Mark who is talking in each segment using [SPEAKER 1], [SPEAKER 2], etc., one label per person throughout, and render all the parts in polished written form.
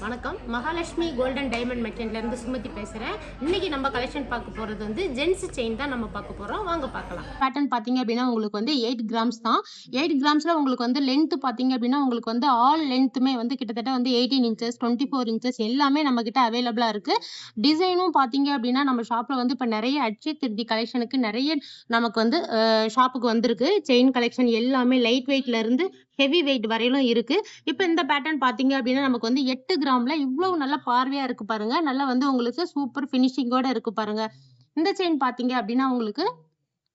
[SPEAKER 1] வணக்கம். Mahalakshmi golden diamond மெட்டன்ல இருந்து சுமதி பேசுறேன். இன்னைக்கு நம்ம கலெக்ஷன் பார்க்க போறது வந்து ஜென்ஸ் செயின் தான் நம்ம பார்க்க போறோம். வாங்க பார்க்கலாம். பேட்டர்ன் பாத்தீங்க அப்படின்னா உங்களுக்கு வந்து 8 கிராம்ஸ் தான். 8 கிராம்ஸ்ல உங்களுக்கு வந்து லென்த் பாத்தீங்க அப்படின்னா உங்களுக்கு வந்து ஆல் லென்த்துமே வந்து கிட்டத்தட்ட வந்து 18 இன்ச்சஸ் 24 இன்ச்சஸ் எல்லாமே நம்ம கிட்ட அவைலபிளா இருக்கு. டிசைனும் பாத்தீங்க அப்படின்னா நம்ம ஷாப்ல வந்து இப்ப நிறைய அட்சய திருதி கலெக்ஷனுக்கு நிறைய நமக்கு வந்து ஷாப்புக்கு வந்திருக்கு. செயின் கலெக்ஷன் எல்லாமே லைட் வெயிட்ல இருந்து ஹெவி வெயிட் வரையிலும் இருக்கு. இப்ப இந்த பேட்டர்ன் பாத்தீங்க அப்படின்னா நமக்கு வந்து 8 கிராம்ல இவ்வளவு நல்ல பார்வையா இருக்கு பாருங்க. நல்லா வந்து உங்களுக்கு சூப்பர் பினிஷிங்கோட இருக்கு பாருங்க. இந்த செயின் பாத்தீங்க அப்படின்னா உங்களுக்கு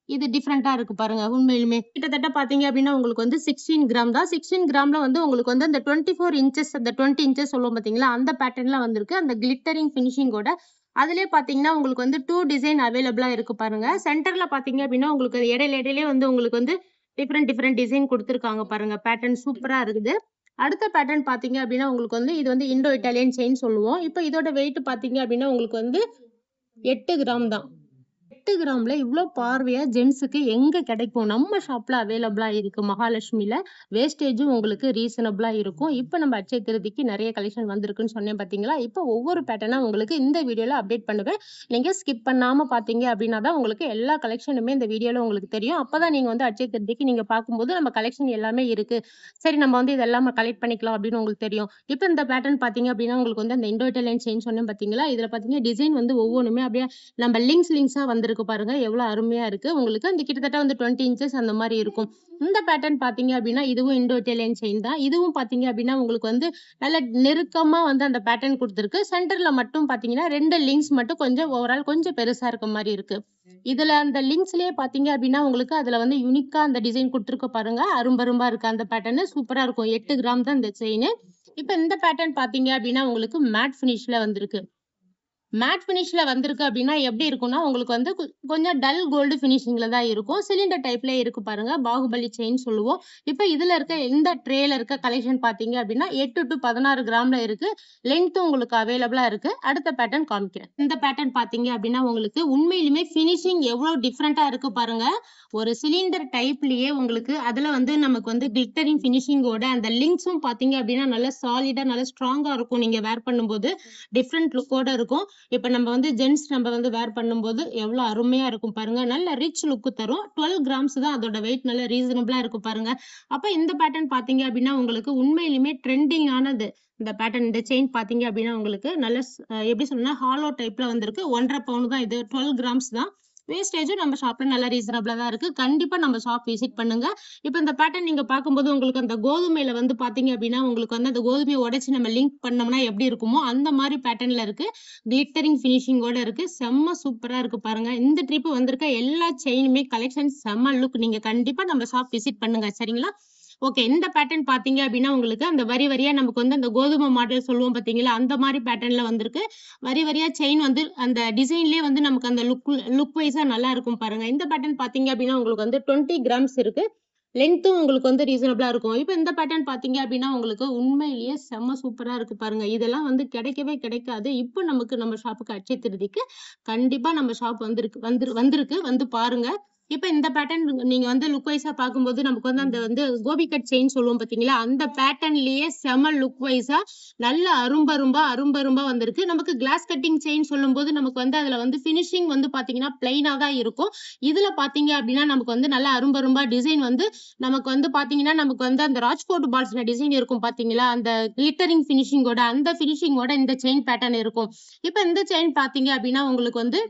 [SPEAKER 1] இது டிஃப்ரெண்டா இருக்கு பாருங்க. உண்மையிலுமே கிட்டத்தட்ட பாத்தீங்க அப்படின்னா உங்களுக்கு வந்து 16 கிராம் தான். 16 கிராம்ல வந்து உங்களுக்கு வந்து அந்த 24 இன்ச்சஸ் அந்த 20 இன்ச்சஸ் சொல்லுவோம் பாத்தீங்களா, அந்த பேட்டர்ன்ல வந்திருக்கு. அந்த கிளிட்டரிங் பினிஷிங்கோட அதுலயே பாத்தீங்கன்னா உங்களுக்கு வந்து 2 டிசைன் அவைலபிளா இருக்கு பாருங்க. சென்டர்ல பாத்தீங்க அப்படின்னா உங்களுக்கு இடையிலே வந்து உங்களுக்கு வந்து டிஃப்ரெண்ட் டிசைன் கொடுத்துருக்காங்க பாருங்க. பேட்டர்ன் சூப்பரா இருக்குது. அடுத்த பேட்டர்ன் பாத்தீங்க அப்படின்னா உங்களுக்கு வந்து இது வந்து இண்டோ இட்டாலியன் செயின் சொல்லுவோம். இப்ப இதோட வெயிட் பாத்தீங்க அப்படின்னா உங்களுக்கு வந்து 8 கிராம் தான். 8 கிராம்ல இவ்ளோ பார்வையா ஜென்ஸுக்கு எங்க கிடைக்கும்? நம்ம ஷாப்ல அவைலபிளா இருக்கு. மகாலட்சுமில வேஸ்டேஜும் உங்களுக்கு ரீசனபிளா இருக்கும். இப்ப நம்ம அட்சய திருதிக்கு நிறைய கலெக்ஷன் வந்திருக்குன்னு சொன்னேன் பாத்தீங்களா? இப்ப ஒவ்வொரு பேட்டர்னா உங்களுக்கு இந்த வீடியோல அப்டேட் பண்ணுவேன். நீங்க ஸ்கிப் பண்ணாம பாத்தீங்க அப்படின்னா தான் உங்களுக்கு எல்லா கலெக்ஷனுமே இந்த வீடியோல உங்களுக்கு தெரியும். அப்பதான் நீங்க வந்து அட்சய திருதிக்கு நீங்க பார்க்கும்போது நம்ம கலெக்ஷன் எல்லாமே இருக்கு. சரி நம்ம வந்து இதெல்லாம் கலெக்ட் பண்ணிக்கலாம் அப்படின்னு உங்களுக்கு தெரியும். இப்ப இந்த பேட்டர்ன் பாத்தீங்க அப்படின்னா உங்களுக்கு வந்து அந்த இண்டோ இட்டாலியன் செயின் சொன்னேன் பாத்தீங்களா? இதுல பாத்தீங்கன்னா டிசைன் வந்து ஒவ்வொன்றுமே அப்படியே நம்ம லிங்க்ஸா வந்திருக்கு பாருங்க. எவ்வளவு அருமையா இருக்கு. உங்களுக்கு அந்த கிட்டத்தட்ட வந்து 20 இன்ச்சஸ் அந்த மாதிரி இருக்கும். இந்த பேட்டர்ன் பாத்தீங்க அப்படின்னா இதுவும் இண்டோ இட்டாலியன் செயின் தான். இதுவும் பாத்தீங்க அப்படின்னா உங்களுக்கு வந்து நல்ல நெருக்கமா வந்து அந்த பேட்டர்ன் கொடுத்திருக்கு. சென்டர்ல மட்டும் பாத்தீங்கன்னா 2 லிங்க்ஸ் மட்டும் கொஞ்சம் ஓவரால் கொஞ்சம் பெருசா இருக்க மாதிரி இருக்கு. இதுல அந்த லிங்க்ஸ்லயே பாத்தீங்க அப்படின்னா உங்களுக்கு அதுல வந்து யூனிக்கா அந்த டிசைன் கொடுத்திருக்க பாருங்க. அரும்பரும்பா இருக்கு அந்த பேட்டர்ன். சூப்பரா இருக்கும். 8 கிராம் தான் இந்த செயின். இப்ப இந்த பேட்டர்ன் பாத்தீங்க அப்படின்னா உங்களுக்கு மேட் பினிஷ்ல வந்திருக்கு. மேட் பினிஷ்ல வந்திருக்கு அப்படின்னா எப்படி இருக்கும்னா உங்களுக்கு வந்து கொஞ்சம் டல் கோல்டு பினிஷிங்ல தான் இருக்கும். சிலிண்டர் டைப்ல இருக்கு பாருங்க. பாகுபலி செயின் சொல்லுவோம். இப்ப இதுல இருக்க இந்த ட்ரேல இருக்க கலெக்ஷன் பாத்தீங்க அப்படின்னா 8 to 16 கிராம்ல இருக்கு. லென்த் உங்களுக்கு அவைலபிளா இருக்கு. அடுத்த பேட்டர்ன் காமிக்கிறேன். இந்த பேட்டர்ன் பாத்தீங்க அப்படின்னா உங்களுக்கு உண்மையிலுமே பினிஷிங் எவ்வளவு டிஃப்ரெண்டா இருக்கு பாருங்க. ஒரு சிலிண்டர் டைப்லயே உங்களுக்கு அதுல வந்து நமக்கு வந்து கிளிட்டரிங் பினிஷிங்கோட அந்த லிங்க்ஸும் பாத்தீங்க அப்படின்னா நல்ல சாலிடா நல்ல ஸ்ட்ராங்கா இருக்கும். நீங்க வேர் பண்ணும்போது டிஃப்ரெண்ட் லுக்கோட இருக்கும். இப்ப நம்ம வந்து ஜென்ஸ் நம்ம வந்து வேர் பண்ணும்போது எவ்வளவு அருமையா இருக்கும் பாருங்க. நல்ல ரிச் லுக் தரும். 12 கிராம்ஸ் தான் அதோட வெயிட். நல்ல ரீசனபிளா இருக்கும் பாருங்க. அப்ப இந்த பேட்டர்ன் பாத்தீங்க அப்படின்னா உங்களுக்கு உண்மையிலுமே ட்ரெண்டிங் ஆனது. இந்த பேட்டர்ன் இந்த செயின் பாத்தீங்க அப்படின்னா உங்களுக்கு நல்ல எப்படி சொல்லணும்னா ஹாலோ டைப்ல வந்திருக்கு. 1.5 பவுன் தான் இது. 12 கிராம்ஸ் தான். வேஸ்டேஜும் நம்ம ஷாப்ல நல்ல ரீசனபிளா தான் இருக்கு. கண்டிப்பா நம்ம ஷாப் விசிட் பண்ணுங்க. இப்ப இந்த பேட்டர்ன் நீங்க பார்க்கும்போது உங்களுக்கு அந்த கோதுமையில வந்து பாத்தீங்க அப்படின்னா உங்களுக்கு வந்து அந்த கோதுமையை உடைச்சு நம்ம லிங்க் பண்ணோம்னா எப்படி இருக்குமோ அந்த மாதிரி பேட்டர்ன்ல இருக்கு. கிளிட்டரிங் பினிஷிங்கோட இருக்கு. செம்ம சூப்பரா இருக்கு பாருங்க. இந்த ட்ரிப் வந்திருக்க எல்லா செயினுமே கலெக்ஷன் செம்ம லுக். நீங்க கண்டிப்பா நம்ம ஷாப் விசிட் பண்ணுங்க. சரிங்களா? ஓகே. இந்த பேட்டர்ன் பாத்தீங்க அப்படின்னா உங்களுக்கு அந்த வரி வரியா நமக்கு வந்து அந்த கோதுமை மாடல் சொல்லுவோம் பாத்தீங்களா, அந்த மாதிரி பேட்டர்ன்ல வந்திருக்கு. வரி வரியா செயின் வந்து அந்த டிசைன்லயே வந்து நமக்கு அந்த லுக் வைஸா நல்லா இருக்கும் பாருங்க. இந்த பேட்டர்ன் பாத்தீங்க அப்படின்னா உங்களுக்கு வந்து 20 கிராம்ஸ் இருக்கு. லென்த்தும் உங்களுக்கு வந்து ரீசனபிளா இருக்கும். இப்ப இந்த பேட்டர்ன் பாத்தீங்க அப்படின்னா உங்களுக்கு உண்மையிலேயே செம்ம சூப்பரா இருக்கு பாருங்க. இதெல்லாம் வந்து கிடைக்கவே கிடைக்காது. இப்ப நமக்கு நம்ம ஷாப்புக்கு அட்சய திருதிக்கு கண்டிப்பா நம்ம ஷாப் வந்திருக்கு. வந்து பாருங்க. இப்ப இந்த பேட்டர்ன் நீங்க வந்து லுக் வைஸா பார்க்கும்போது நமக்கு வந்து அந்த வந்து கோபி கட் செயின் சொல்லுவோம் பாத்தீங்களா, அந்த பேட்டர்ன்லயே செம லுக் வைஸா நல்ல அரும்பரும்பா வந்திருக்கு. நமக்கு கிளாஸ் கட்டிங் செயின் சொல்லும்போது நமக்கு வந்து அதுல வந்து பினிஷிங் வந்து பாத்தீங்கன்னா பிளைனா தான் இருக்கும். இதுல பாத்தீங்க அப்படின்னா நமக்கு வந்து நல்ல அரும்பரும்பா டிசைன் வந்து நமக்கு வந்து பாத்தீங்கன்னா நமக்கு வந்து அந்த ராஜ்கோட் பால்ஸ்ல டிசைன் இருக்கும் பாத்தீங்களா, அந்த கிளிட்டரிங் பினிஷிங்கோட அந்த பினிஷிங்கோட இந்த செயின் பேட்டர்ன் இருக்கும். இப்ப இந்த செயின் பாத்தீங்க அப்படின்னா உங்களுக்கு வந்து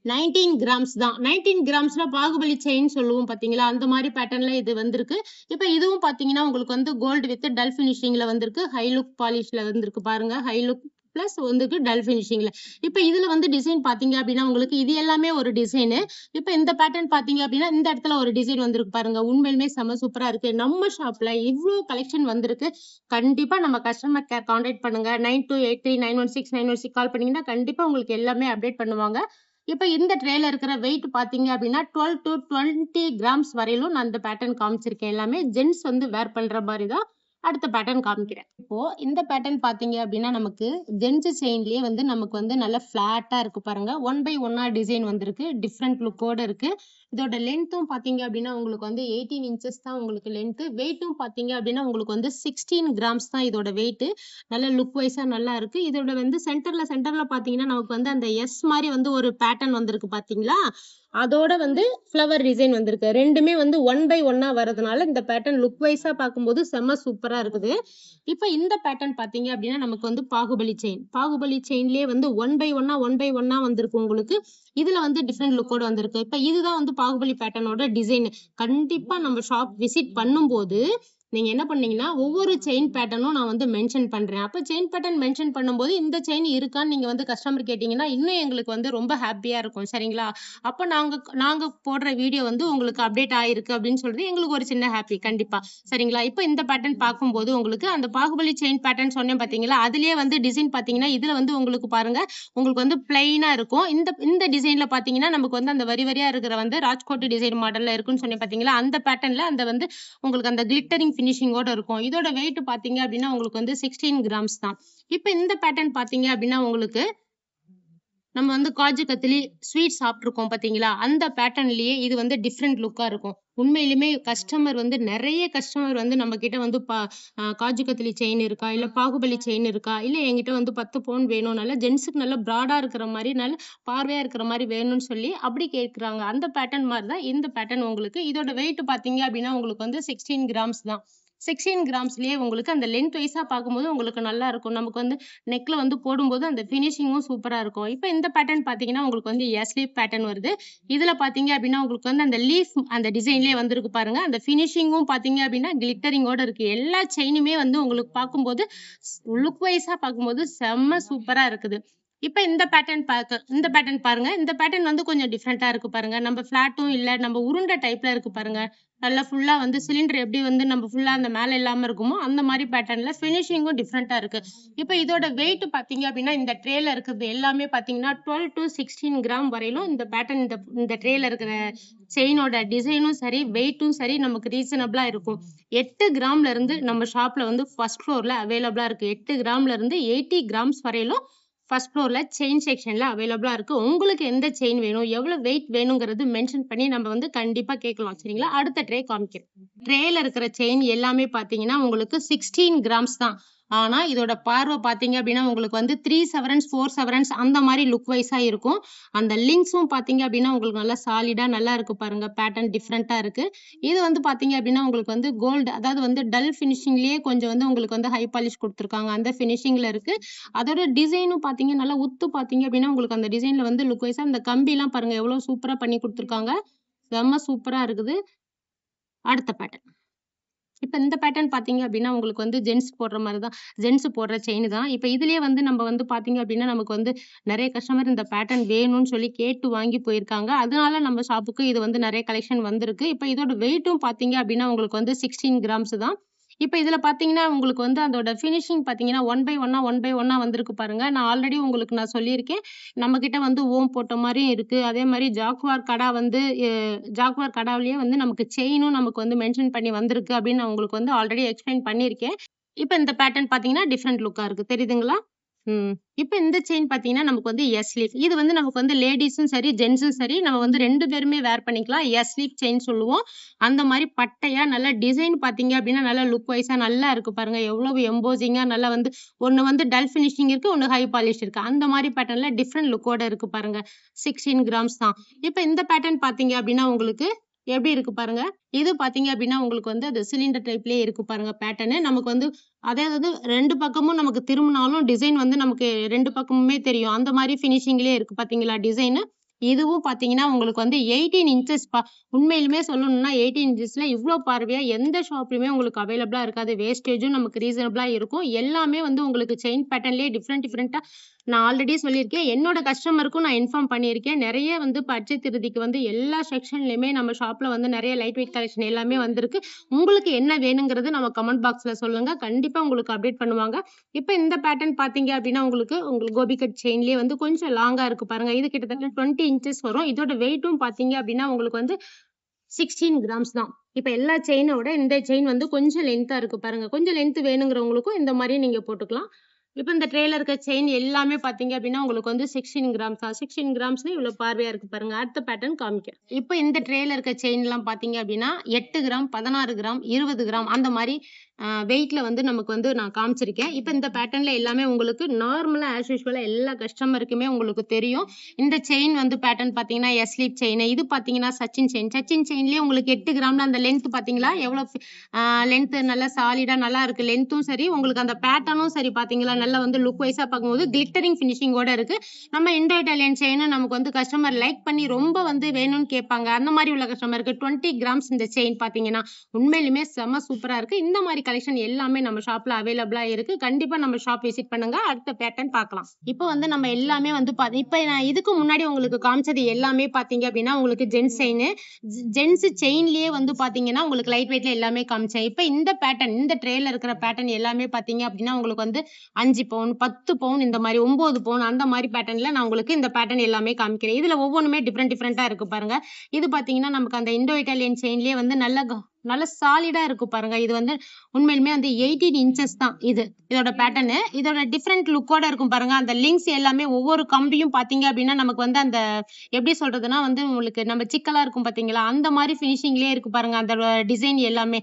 [SPEAKER 1] 19 கிராம்ஸ் தான். 19 கிராம்ஸ்ல பாகுபலி செயின் சொல்லுவோம் பாத்தீங்களா, அந்த மாதிரி பேட்டர்ன்ல இது வந்திருக்கு. இப்ப இதுவும் பாத்தீங்கன்னா உங்களுக்கு வந்து கோல்டு வித் டல் பினிஷிங்ல வந்திருக்கு. ஹை லுக் பாலிஷ்ல வந்திருக்கு பாருங்க. ஹை லுக் பிளஸ் வந்துருக்கு டல் பினிஷிங்ல. இப்ப இதுல வந்து டிசைன் பாத்தீங்க அப்படின்னா உங்களுக்கு இது எல்லாமே ஒரு டிசைனு. இப்ப இந்த பேட்டர்ன் பாத்தீங்க அப்படின்னா இந்த இடத்துல ஒரு டிசைன் வந்திருக்கு பாருங்க. உண்மையிலுமே செம சூப்பரா இருக்கு. நம்ம ஷாப்ல இவ்ளோ கலெக்ஷன் வந்திருக்கு. கண்டிப்பா நம்ம கஸ்டமர் கேர் கான்டாக்ட் பண்ணுங்க. 9283916916 கால் பண்ணீங்கன்னா கண்டிப்பா உங்களுக்கு எல்லாமே அப்டேட் பண்ணுவாங்க. இப்ப இந்த ட்ரேல இருக்கிற வெயிட் பாத்தீங்க அப்படின்னா 12 to 20 கிராம்ஸ் வரையிலும் நான் இந்த பேட்டர்ன் காமிச்சிருக்கேன். எல்லாமே ஜென்ஸ் வந்து வேர் பண்ற மாதிரி தான். அடுத்த பேட்டர்ன் காமிக்கிறேன். இப்போ இந்த பேட்டர்ன் பாத்தீங்க அப்படின்னா நமக்கு ஜென்ஸ் செயின்லயே வந்து நமக்கு வந்து நல்ல பிளாட்டா இருக்கு பாருங்க. 1 by 1 டிசைன் வந்திருக்கு. டிஃப்ரெண்ட் லுக்கோட இருக்கு. இதோட லென்த்தும் பார்த்தீங்க அப்படின்னா உங்களுக்கு வந்து 18 இன்ச்சஸ் தான் உங்களுக்கு லென்த்து. வெயிட்டும் பார்த்தீங்க அப்படின்னா உங்களுக்கு வந்து 16 கிராம்ஸ் தான் இதோட வெயிட்டு. நல்ல லுக் வைஸா நல்லா இருக்கு. இதோட வந்து சென்டர்ல பார்த்தீங்கன்னா நமக்கு வந்து அந்த எஸ் மாரி வந்து ஒரு பேட்டர்ன் வந்திருக்கு பார்த்தீங்களா? அதோட வந்து ஃப்ளவர் டிசைன் வந்திருக்கு. 2மே வந்து 1 பை 1 வரதுனால இந்த பேட்டர்ன் லுக் வைஸா பார்க்கும்போது செம்ம சூப்பரா இருக்குது. இப்ப இந்த பேட்டர்ன் பார்த்தீங்க அப்படின்னா நமக்கு வந்து பாகுபலி செயின். பாகுபலி செயின்லயே வந்து 1 பை 1 வந்திருக்கு உங்களுக்கு. இதுல வந்து டிஃபரெண்ட் லுக்கோட வந்திருக்கு. இப்ப இதுதான் வந்து பாகுபலி பேட்டர்னோட டிசைன். கண்டிப்பா நம்ம ஷாப் விசிட் பண்ணும்போது நீங்க என்ன பண்ணீங்கன்னா, ஒவ்வொரு செயின் பேட்டர்னும் நான் வந்து மென்ஷன் பண்றேன். அப்ப செயின் பேட்டர்ன் மென்ஷன் பண்ணும்போது, இந்த செயின் இருக்கான்னு நீங்க வந்து கஸ்டமர் கேட்டீங்கன்னா, இன்னும் எங்களுக்கு வந்து ரொம்ப ஹேப்பியா இருக்கும். சரிங்களா? அப்ப நாங்க நாங்க போடுற வீடியோ வந்து உங்களுக்கு அப்டேட் ஆயிருக்கு அப்படின்னு சொல்றது எங்களுக்கு ஒரு சின்ன ஹேப்பி கண்டிப்பா. சரிங்களா? இப்ப இந்த பேட்டர்ன் பார்க்கும்போது உங்களுக்கு அந்த பாகுபலி செயின் பேட்டர்ன் சொன்னேன் பார்த்தீங்களா? அதிலேயே வந்து டிசைன் பார்த்தீங்கன்னா, இதுல வந்து உங்களுக்கு பாருங்க, உங்களுக்கு வந்து பிளெயினா இருக்கும். இந்த இந்த டிசைன்ல பார்த்தீங்கன்னா, நமக்கு வந்து அந்த வரி வரியா இருக்கிற வந்து ராஜ்கோட் டிசைன் மாடல்ல இருக்குன்னு சொன்னேன் பார்த்தீங்களா? அந்த பேட்டர்ன்ல அந்த வந்து உங்களுக்கு அந்த கிளிட்டரிங் ஃபினிஷிங்கோட இருக்கும். இதோட வெயிட் பார்த்தீங்க அப்படின்னா, உங்களுக்கு வந்து 16 கிராம்ஸ் தான். இப்ப இந்த பேட்டர்ன் பார்த்தீங்க அப்படின்னா, உங்களுக்கு நம்ம வந்து காஜு கத்திலி ஸ்வீட் சாப்பிட்டுருக்கோம் பார்த்தீங்களா? அந்த பேட்டர்ன்லயே இது வந்து டிஃபரெண்ட் லுக்கா இருக்கும். உண்மையிலுமே கஸ்டமர் வந்து நெறைய கஸ்டமர் வந்து நம்மகிட்ட வந்து காஜு கத்திலி செயின் இருக்கா? இல்ல பாகுபலி செயின் இருக்கா? இல்ல என்கிட்ட வந்து 10 பவுன் வேணும். நல்லா ஜென்ட்ஸுக்கு நல்லா பிராடா இருக்கிற மாரி, நல்ல பார்வையா இருக்கிற மாரி வேணும்னு சொல்லி அப்படி கேட்குறாங்க. அந்த பேட்டர்ன் மாரி தான் இந்த பேட்டர்ன் உங்களுக்கு. இதோட வெயிட் பார்த்தீங்க அப்படின்னா, உங்களுக்கு வந்து 16 கிராம்ஸ் தான். 16 கிராம்ஸ்லயே உங்களுக்கு அந்த லென்த் வைஸா பார்க்கும்போது உங்களுக்கு நல்லா இருக்கும். நமக்கு வந்து நெக்ல வந்து போடும்போது அந்த ஃபினிஷிங்கும் சூப்பரா இருக்கும். இப்ப இந்த பேட்டர்ன் பார்த்தீங்கன்னா, உங்களுக்கு வந்து எஸ் லீஃப் பேட்டர்ன் வருது. இதுல பார்த்தீங்க அப்படின்னா, உங்களுக்கு வந்து அந்த லீஃப் அந்த டிசைன்லயே வந்திருக்கு பாருங்க. அந்த ஃபினிஷிங்கும் பார்த்தீங்க அப்படின்னா, கிளிட்டரிங்கோட இருக்கு. எல்லா செயினுமே வந்து உங்களுக்கு பார்க்கும்போது லுக் வைஸா பார்க்கும்போது செம்ம சூப்பரா இருக்குது. இப்ப இந்த பேட்டர்ன் பாருங்க. இந்த பேட்டர்ன் வந்து கொஞ்சம் டிஃபரெண்ட்டா இருக்கு பாருங்க. நம்ம ஃப்ளாட்டும் இல்ல, நம்ம உருண்ட டைப்ல இருக்கு பாருங்க. நல்லா ஃபுல்லா வந்து சிலிண்டர் எப்படி வந்து நம்ம ஃபுல்லா அந்த மேல இல்லாம இருக்குமோ, அந்த மாரி பேட்டர்ன்ல ஃபினிஷிங்கும் டிஃபரெண்ட்டா இருக்கு. இப்ப இதோட வெயிட் பார்த்தீங்க அப்படின்னா, இந்த ட்ரேல இருக்கிறது எல்லாமே பார்த்தீங்கன்னா, 12-16 கிராம் வரையிலும் இந்த பேட்டர்ன் இந்த ட்ரேல இருக்கிற செயினோட டிசைனும் சரி, வெயிட்டும் சரி நமக்கு ரீசனபிளா இருக்கும். 8 கிராம்ல இருந்து நம்ம ஷாப்ல வந்து ஃபர்ஸ்ட் ஃப்ளோர்ல அவைலபிளா இருக்கு. 8 கிராம்ல இருந்து 80 கிராம்ஸ் வரையிலும் ஃபர்ஸ்ட் ஃப்ளோர்ல செயின் செக்ஷன்ல அவைலபிளா இருக்கு. உங்களுக்கு எந்த செயின் வேணும்? எவ்வளவு வெயிட் வேணுங்கிறது மென்ஷன் பண்ணி நம்ம வந்து கண்டிப்பா கேட்கலாம். சரிங்களா? அடுத்த ட்ரே காமிக்கிறேன். ட்ரேல இருக்கிற செயின் எல்லாமே பார்த்தீங்கன்னா, உங்களுக்கு 16 கிராம்ஸ் தான். ஆனா, இதோட பார்வை பார்த்தீங்க அப்படின்னா, உங்களுக்கு வந்து 3 செவரன்ஸ், 4 செவரன்ஸ் அந்த மாரி லுக் வைஸா இருக்கும். அந்த லிங்க்ஸும் பார்த்தீங்க அப்படின்னா, உங்களுக்கு நல்லா சாலிடா நல்லா இருக்கு பாருங்க. பேட்டர்ன் டிஃபரெண்ட்டா இருக்கு. இது வந்து பார்த்தீங்க அப்படின்னா, உங்களுக்கு வந்து கோல்டு அதாவது வந்து டல் ஃபினிஷிங்லயே கொஞ்சம் வந்து உங்களுக்கு வந்து ஹை பாலிஷ் குடுத்துருக்காங்க. அந்த ஃபினிஷிங்ல இருக்கு. அதோட டிசைனும் பார்த்தீங்க நல்லா உத்து பார்த்தீங்க அப்படின்னா, உங்களுக்கு அந்த டிசைன்ல வந்து லுக் வைஸா அந்த கம்பிலாம் பாருங்க எவ்வளோ சூப்பரா பண்ணி குடுத்துருக்காங்க. செம்ம சூப்பரா இருக்குது. அடுத்த பேட்டர்ன். இப்ப இந்த பேட்டர்ன் பார்த்தீங்க அப்படின்னா, உங்களுக்கு வந்து ஜென்ட்ஸ் போடுற மாரி தான். ஜென்ட்ஸ் போடுற செயின் தான். இப்ப இதுலயே வந்து நம்ம வந்து பார்த்தீங்க அப்படின்னா, நமக்கு வந்து நெறைய கஸ்டமர் இந்த பேட்டர்ன் வேணும்னு சொல்லி கேட்டு வாங்கி போயிருக்காங்க. அதனால நம்ம ஷாப்புக்கு இது வந்து நெறைய கலெக்ஷன் வந்திருக்கு. இப்ப இதோட வெயிட்டும் பார்த்தீங்க அப்படின்னா, உங்களுக்கு வந்து 16 கிராம்ஸ் தான். இப்ப இதுல பார்த்தீங்கன்னா, உங்களுக்கு வந்து அதோட ஃபினிஷிங் பார்த்தீங்கன்னா, 1 பை 1 வந்திருக்கு பாருங்க. நான் ஆல்ரெடி உங்களுக்கு நான் சொல்லியிருக்கேன். நம்மகிட்ட வந்து ஓம் போட்ட மாரியும் இருக்கு. அதே மாரி ஜாக்வார் கடா வந்து ஜாக்வார் கடாவிலேயே வந்து நமக்கு செயினும் நமக்கு வந்து மென்ஷன் பண்ணி வந்திருக்கு அப்படின்னு நான் உங்களுக்கு வந்து ஆல்ரெடி எக்ஸ்பிளைன் பண்ணியிருக்கேன். இப்ப இந்த பேட்டர்ன் பார்த்தீங்கன்னா, டிஃபரெண்ட் லுக்கா இருக்கு. தெரியுதுங்களா? ம். இப்ப இந்த செயின் பார்த்தீங்கன்னா, நமக்கு வந்து எஸ் லீஃப். இது வந்து நமக்கு வந்து லேடீஸும் சரி, ஜென்ட்ஸும் சரி, நம்ம வந்து 2 பேருமே வேர் பண்ணிக்கலாம். எஸ் லீஃப் செயின் சொல்லுவோம். அந்த மாரி பட்டையா நல்லா டிசைன் பார்த்தீங்க அப்படின்னா, நல்லா லுக் வைஸா நல்லா இருக்கு பாருங்க. எவ்வளவு எம்போசிங்கா நல்லா வந்து ஒண்ணு வந்து டல் ஃபினிஷிங் இருக்கு. ஒண்ணு ஹை பாலிஷ் இருக்கு. அந்த மாரி பேட்டர்ன்ல டிஃபரெண்ட் லுக்கோட இருக்கு பாருங்க. 16 கிராம்ஸ் தான். இப்ப இந்த பேட்டர்ன் பார்த்தீங்க அப்படின்னா, உங்களுக்கு எப்படி இருக்கு பாருங்க. இது பார்த்தீங்க அப்படின்னா, உங்களுக்கு வந்து அது சிலிண்டர் டைப்லயே இருக்கு பாருங்க பேட்டர்னு. நமக்கு வந்து அதாவது 2 பக்கமும் நமக்கு திரும்புனாலும் டிசைன் வந்து நமக்கு 2 பக்கமுமே தெரியும். அந்த மாரி ஃபினிஷிங்லயே இருக்கு பார்த்தீங்களா டிசைனு. இதுவும் பார்த்தீங்கன்னா, உங்களுக்கு வந்து 18 இன்ச்சஸ் உண்மையிலுமே சொல்லணும்னா 18 இன்ச்சஸ்ல இவ்ளோ பார்வையா எந்த ஷாப்லயுமே உங்களுக்கு அவைலபிளா இருக்காது. வேஸ்டேஜும் நமக்கு ரீசனபிளா இருக்கும். எல்லாமே வந்து உங்களுக்கு செயின் பேட்டர்ன்லயே டிஃபரெண்ட்டா நான் ஆல்ரெடி சொல்லியிருக்கேன். என்னோட கஸ்டமருக்கும் நான் இன்ஃபார்ம் பண்ணியிருக்கேன். நெறைய வந்து பட்ஜெட் திருதிக்கு வந்து எல்லா செக்ஷன்லயுமே நம்ம ஷாப்ல வந்து நெறைய லைட் வெயிட் கலெக்ஷன் எல்லாமே வந்திருக்கு. உங்களுக்கு என்ன வேணுங்கிறது நம்ம கமெண்ட் பாக்ஸ்ல சொல்லுங்க. கண்டிப்பா உங்களுக்கு அப்டேட் பண்ணுவாங்க. இப்ப இந்த பேட்டர்ன் பார்த்தீங்க அப்டின்னா, உங்களுக்கு கோபி கட் செயின்லயே வந்து கொஞ்சம் லாங்கா இருக்கு பாருங்க. இது கிட்டத்தட்ட 20 இன்ச்சஸ் வரும். இதோட வெயிட்டும் பார்த்தீங்க அப்டின்னா, உங்களுக்கு வந்து 16 கிராம்ஸ் தான். இப்ப எல்லா செயினோட இந்த செயின் வந்து கொஞ்சம் லென்த்தா இருக்கு பாருங்க. கொஞ்சம் லென்த் வேணுங்கிறவங்களுக்கும் இந்த மாரி நீங்க போட்டுக்கலாம். இப்போ இந்த ட்ரேல இருக்க செயின் எல்லாமே பாத்தீங்க அப்படின்னா உங்களுக்கு வந்து 16 கிராம்ஸ் தான். 16 கிராம்ஸ்ல இவ்வளவு பார்வையா இருக்கு பாருங்க. அடுத்த பேட்டர்ன் காமிக்கிறேன். இப்போ இந்த ட்ரேல இருக்க செயின் எல்லாம் பாத்தீங்க அப்படின்னா 8 கிராம், 16 கிராம், 20 கிராம் அந்த மாதிரி வெயிட்ல வந்து நமக்கு வந்து நான் காமிச்சிருக்கேன். இப்போ இந்த பேட்டர்ன்ல எல்லாமே உங்களுக்கு நார்மலா ஆஸ் யூஸ்வலா எல்லா கஸ்டமருக்குமே உங்களுக்கு தெரியும். இந்த செயின் வந்து பேட்டர்ன் பாத்தீங்கன்னா எஸ்லீப் செயின், இது பாத்தீங்கன்னா சச்சின் செயின். சச்சின் செயின்லயே உங்களுக்கு 8 கிராம்ல அந்த லென்த் பாத்தீங்களா எவ்வளவு லென்த் நல்லா சாலிடா நல்லா இருக்கு. லென்த்தும் சரி உங்களுக்கு அந்த பேட்டர்னும் சரி பாத்தீங்களா நல்லா வந்து லுக் வைஸா பார்க்கும்போது கிளிட்டரிங் ஃபினிஷிங்கோட இருக்கு. நம்ம இந்தோ இட்டாலியன் செயினும் நமக்கு வந்து கஸ்டமர் லைக் பண்ணி ரொம்ப வந்து வேணும்னு கேட்பாங்க. அந்த மாதிரி உள்ள கஸ்டமருக்கு 20 கிராம்ஸ் இந்த செயின் பாத்தீங்கன்னா உண்மையிலுமே செம சூப்பரா இருக்கு. இந்த மாதிரி கலெக்ஷன் எல்லாமே நம்ம ஷாப்ல அவைலபிளா இருக்கு. கண்டிப்பா நம்ம ஷாப் விசிட் பண்ணுங்க. அடுத்த பேட்டர்ன் பார்க்கலாம். இப்போ வந்து நம்ம எல்லாமே வந்து இப்ப நான் இதுக்கு முன்னாடி உங்களுக்கு காமிச்சது எல்லாமே பாத்தீங்க அப்படின்னா உங்களுக்கு ஜென்ஸ் செயின். ஜென்ஸ் செயின்லயே வந்து பாத்தீங்கன்னா உங்களுக்கு லைட் வெயிட்ல எல்லாமே காமிச்சேன். இப்ப இந்த பேட்டர்ன் இந்த ட்ரேல இருக்கிற பேட்டர்ன் எல்லாமே பாத்தீங்க அப்படின்னா உங்களுக்கு வந்து 5 பவுன் 10 பவுன் இந்த மாதிரி 9 பவுன் அந்த மாதிரி பேட்டர்ன்ல நான் உங்களுக்கு இந்த பேட்டர்ன் எல்லாமே காமிக்கிறேன். இதுல ஒவ்வொன்றுமே டிஃப்ரெண்டா இருக்கு பாருங்க. இது பாத்தீங்கன்னா நமக்கு அந்த இந்தோ இட்டாலியன் செயின்லயே வந்து நல்ல சாலிடா இருக்கு பாருங்க. இது வந்து உண்மையிலுமே வந்து 18 இன்ச்சஸ் தான் இதோட பேட்டர்ன். இதோட டிஃப்ரெண்ட் லுக்கோட இருக்கும் பாருங்க. அந்த லிங்க்ஸ் எல்லாமே ஒவ்வொரு கம்பியும் பாத்தீங்க அப்படின்னா நமக்கு வந்து அந்த எப்படி சொல்றதுன்னா வந்து உங்களுக்கு நம்ம சிக்கலா இருக்கும் பாத்தீங்களா அந்த மாதிரி பினிஷிங்லயே இருக்கு பாருங்க. அந்த டிசைன் எல்லாமே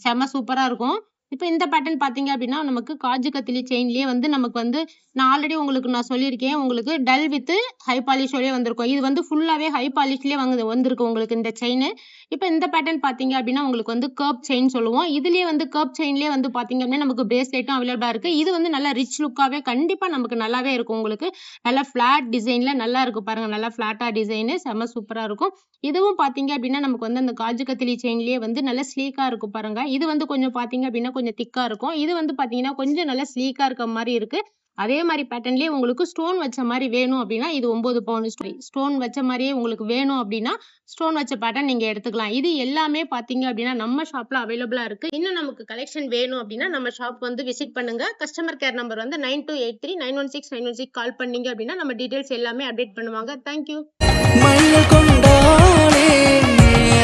[SPEAKER 1] செம சூப்பரா இருக்கும். இப்போ இந்த பேட்டர்ன் பாத்தீங்க அப்படின்னா நமக்கு காஜு கத்திலி செயின்லயே வந்து நமக்கு வந்து நான் ஆல்ரெடி உங்களுக்கு நான் சொல்லியிருக்கேன். உங்களுக்கு டல் வித் ஹை பாலிஷோடய வந்திருக்கும். இது வந்து ஃபுல்லாவே ஹை பாலிஷ்லயே வந்திருக்கு உங்களுக்கு இந்த செயின். இப்போ இந்த பேட்டர்ன் பாத்தீங்க அப்படின்னா உங்களுக்கு வந்து கர்ப் செயின் சொல்லுவோம். இதுலயே வந்து கர்ப் செயின்லயே வந்து பாத்தீங்க அப்படின்னா நமக்கு பிரேஸ்லெட்டும் அவைலபிளா இருக்கு. இது வந்து நல்லா ரிச் லுக்காவே கண்டிப்பா நமக்கு நல்லாவே இருக்கும். உங்களுக்கு நல்லா பிளாட் டிசைன்ல நல்லா இருக்கு பாருங்க. நல்லா பிளாட்டா டிசைன் செம சூப்பரா இருக்கும். இதுவும் பாத்தீங்க அப்படின்னா நமக்கு வந்து அந்த காஜு கத்திலி செயின்லயே வந்து நல்ல ஸ்லீக்கா இருக்கும் பாருங்க. இது வந்து கொஞ்சம் பாத்தீங்க அப்படின்னா கொஞ்சம் திக்கா இருக்கும். இது வந்து பாத்தீங்கன்னா கொஞ்சம் நல்லா ஸ்லீக்கா இருக்க மாதிரி இருக்கு. அதே மாதிரி பேட்டர்ன்லயே உங்களுக்கு ஸ்டோன் வச்ச மாதிரி வேணும் அப்படின்னா இது 9 பவுன் ஸ்டோன் வச்ச மாதிரியே உங்களுக்கு வேணும் அப்படின்னா ஸ்டோன் வச்ச பேட்டர்ன் நீங்க எடுத்துக்கலாம். இது எல்லாமே பாத்தீங்க அப்படின்னா நம்ம ஷாப்ல அவைலபிளா இருக்கு. இன்னும் நமக்கு கலெக்ஷன் வேணும் அப்படின்னா நம்ம ஷாப் வந்து விசிட் பண்ணுங்க. கஸ்டமர் கேர் நம்பர் வந்து 9283916916 கால் பண்ணீங்க அப்படின்னா நம்ம டீடைல்ஸ் எல்லாமே அப்டேட் பண்ணுவாங்க. தேங்க்யூ.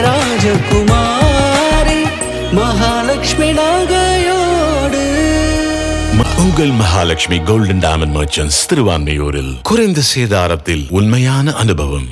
[SPEAKER 2] ராஜகுமாரி மகாலட்சுமி நகையோடு
[SPEAKER 3] உங்கள் மகாலட்சுமி கோல்டன் டைமண்ட் மர்ச்சன்ட்ஸ் திருவான்மையூரில் குறைந்த சேதாரத்தில் உண்மையான அனுபவம்.